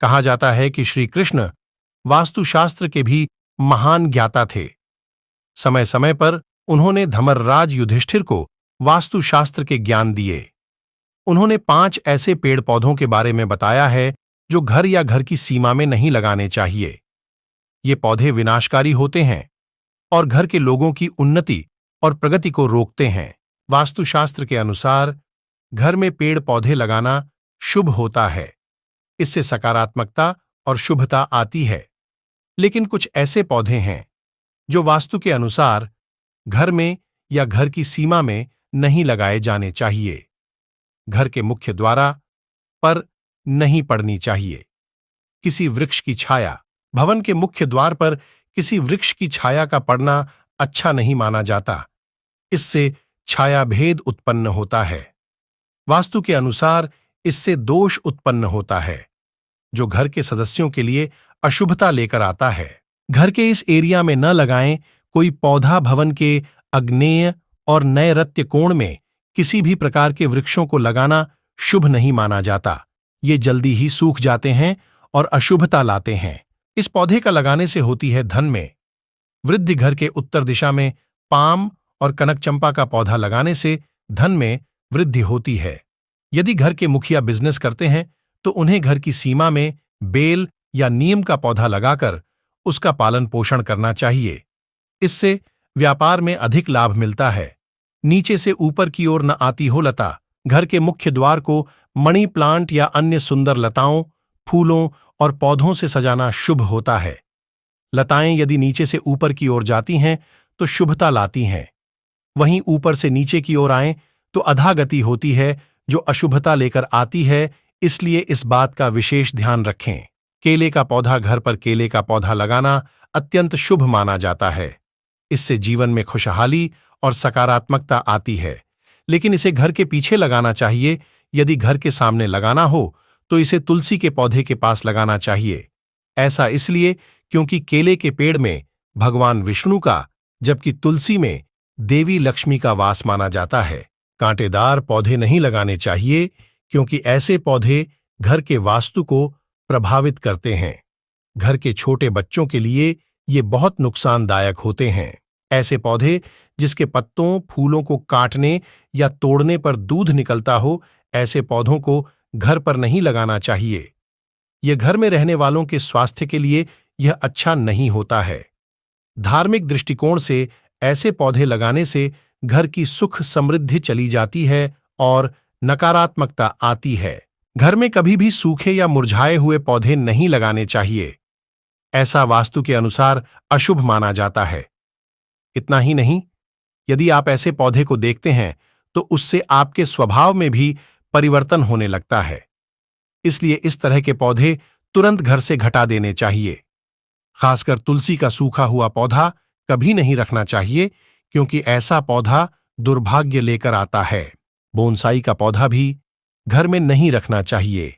कहा जाता है कि श्री कृष्ण वास्तुशास्त्र के भी महान ज्ञाता थे। समय समय पर उन्होंने धर्मराज युधिष्ठिर को वास्तुशास्त्र के ज्ञान दिए। उन्होंने 5 ऐसे पेड़ पौधों के बारे में बताया है जो घर या घर की सीमा में नहीं लगाने चाहिए। ये पौधे विनाशकारी होते हैं और घर के लोगों की उन्नति और प्रगति को रोकते हैं। वास्तुशास्त्र के अनुसार घर में पेड़ पौधे लगाना शुभ होता है। इससे सकारात्मकता और शुभता आती है। लेकिन कुछ ऐसे पौधे हैं जो वास्तु के अनुसार घर में या घर की सीमा में नहीं लगाए जाने चाहिए। घर के मुख्य द्वार पर नहीं पड़नी चाहिए। किसी वृक्ष की छाया। भवन के मुख्य द्वार पर किसी वृक्ष की छाया का पड़ना अच्छा नहीं माना जाता। इससे छाया भेद उत्पन्न होता है। वास्तु के अनुसार इससे दोष उत्पन्न होता है जो घर के सदस्यों के लिए अशुभता लेकर आता है। घर के इस एरिया में न लगाएं। कोई पौधा भवन के आग्नेय और नैऋत्य कोण में किसी भी प्रकार के वृक्षों को लगाना शुभ नहीं माना जाता। ये जल्दी ही सूख जाते हैं और अशुभता लाते हैं। इस पौधे का लगाने से होती है धन में वृद्धि। घर के उत्तर दिशा में पाम और कनक चंपा का पौधा लगाने से धन में वृद्धि होती है। यदि घर के मुखिया बिजनेस करते हैं तो उन्हें घर की सीमा में बेल या नीम का पौधा लगाकर उसका पालन पोषण करना चाहिए। इससे व्यापार में अधिक लाभ मिलता है। नीचे से ऊपर की ओर न आती हो लता। घर के मुख्य द्वार को मनी प्लांट या अन्य सुंदर लताओं, फूलों और पौधों से सजाना शुभ होता है। लताएं यदि नीचे से ऊपर की ओर जाती हैं तो शुभता लाती हैं। वहीं ऊपर से नीचे की ओर आएं तो अधोगति होती है जो अशुभता लेकर आती है। इसलिए इस बात का विशेष ध्यान रखें। केले का पौधा। घर पर केले का पौधा लगाना अत्यंत शुभ माना जाता है। इससे जीवन में खुशहाली और सकारात्मकता आती है। लेकिन इसे घर के पीछे लगाना चाहिए। यदि घर के सामने लगाना हो तो इसे तुलसी के पौधे के पास लगाना चाहिए। ऐसा इसलिए क्योंकि केले के पेड़ में भगवान विष्णु का, जबकि तुलसी में देवी लक्ष्मी का वास माना जाता है। कांटेदार पौधे नहीं लगाने चाहिए क्योंकि ऐसे पौधे घर के वास्तु को प्रभावित करते हैं। घर के छोटे बच्चों के लिए ये बहुत नुकसानदायक होते हैं। ऐसे पौधे जिसके पत्तों, फूलों को काटने या तोड़ने पर दूध निकलता हो, ऐसे पौधों को घर पर नहीं लगाना चाहिए। यह घर में रहने वालों के स्वास्थ्य के लिए यह अच्छा नहीं होता है। धार्मिक दृष्टिकोण से ऐसे पौधे लगाने से घर की सुख समृद्धि चली जाती है और नकारात्मकता आती है। घर में कभी भी सूखे या मुरझाए हुए पौधे नहीं लगाने चाहिए। ऐसा वास्तु के अनुसार अशुभ माना जाता है। इतना ही नहीं, यदि आप ऐसे पौधे को देखते हैं तो उससे आपके स्वभाव में भी परिवर्तन होने लगता है। इसलिए इस तरह के पौधे तुरंत घर से घटा देने चाहिए। खासकर तुलसी का सूखा हुआ पौधा कभी नहीं रखना चाहिए क्योंकि ऐसा पौधा दुर्भाग्य लेकर आता है। बोनसाई का पौधा भी घर में नहीं रखना चाहिए।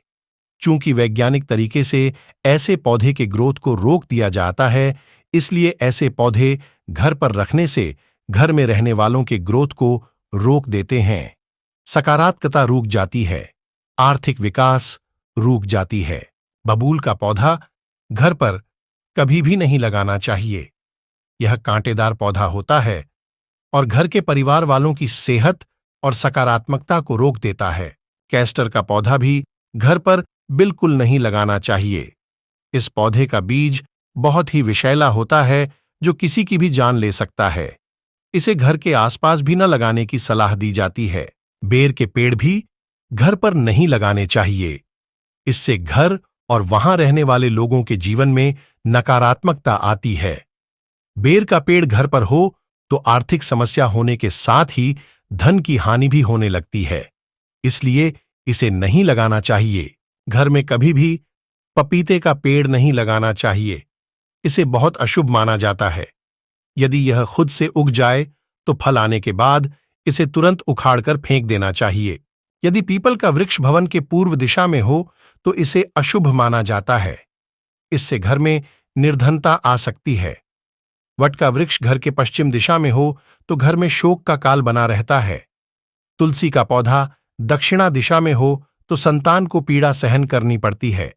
चूंकि वैज्ञानिक तरीके से ऐसे पौधे के ग्रोथ को रोक दिया जाता है, इसलिए ऐसे पौधे घर पर रखने से घर में रहने वालों के ग्रोथ को रोक देते हैं। सकारात्मकता रुक जाती है। आर्थिक विकास रुक जाती है। बबूल का पौधा घर पर कभी भी नहीं लगाना चाहिए। यह कांटेदार पौधा होता है और घर के परिवार वालों की सेहत और सकारात्मकता को रोक देता है। कैस्टर का पौधा भी घर पर बिल्कुल नहीं लगाना चाहिए। इस पौधे का बीज बहुत ही विषैला होता है जो किसी की भी जान ले सकता है। इसे घर के आसपास भी न लगाने की सलाह दी जाती है। बेर के पेड़ भी घर पर नहीं लगाने चाहिए। इससे घर और वहां रहने वाले लोगों के जीवन में नकारात्मकता आती है। बेर का पेड़ घर पर हो तो आर्थिक समस्या होने के साथ ही धन की हानि भी होने लगती है। इसलिए इसे नहीं लगाना चाहिए। घर में कभी भी पपीते का पेड़ नहीं लगाना चाहिए। इसे बहुत अशुभ माना जाता है। यदि यह खुद से उग जाए तो फल आने के बाद इसे तुरंत उखाड़कर फेंक देना चाहिए। यदि पीपल का वृक्ष भवन के पूर्व दिशा में हो तो इसे अशुभ माना जाता है। इससे घर में निर्धनता आ सकती है। वट का वृक्ष घर के पश्चिम दिशा में हो तो घर में शोक का काल बना रहता है। तुलसी का पौधा दक्षिणा दिशा में हो तो संतान को पीड़ा सहन करनी पड़ती है।